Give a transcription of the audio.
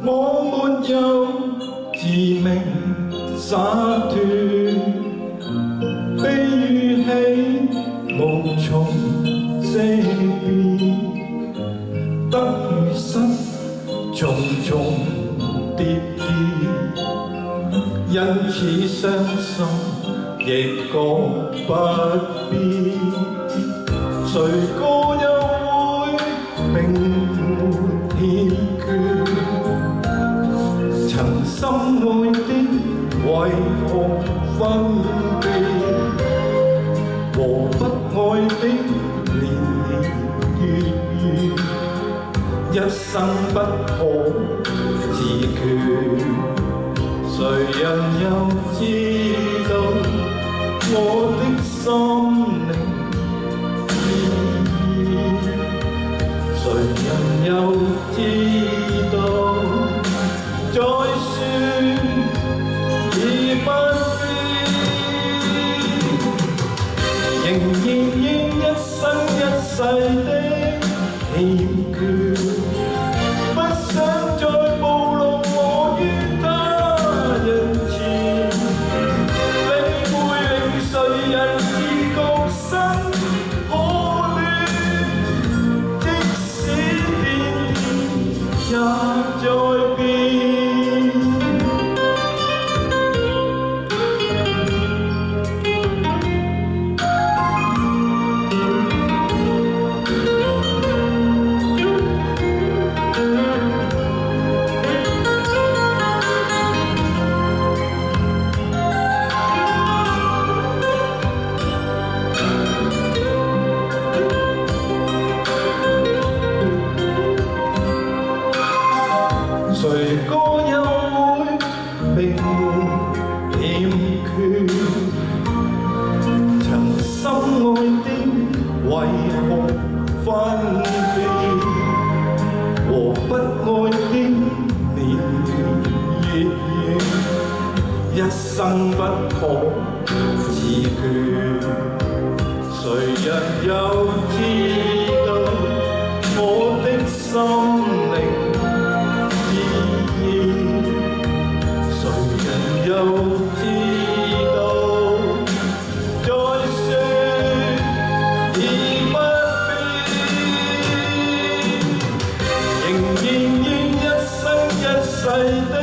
我沒有自命灑脱，被語氣無從識別，得與失重重疊疊，因此傷心亦覺不必。誰個又會並沒欠缺？曾深愛的為何分別？和不愛的年年月月，一生不可自決。誰人又知道我的心靈？誰人又知道？再說已不必，仍然應一生一世的欠缺，不想再暴露我於他人前，你會令誰人自覺生可戀，即使變也在變。誰個又會並沒欠缺？曾深愛的為何分別？和不愛的年年月月，一生不可自決。誰人又知道我的心靈？誰人又知道？再說已不必，仍然應一生一世的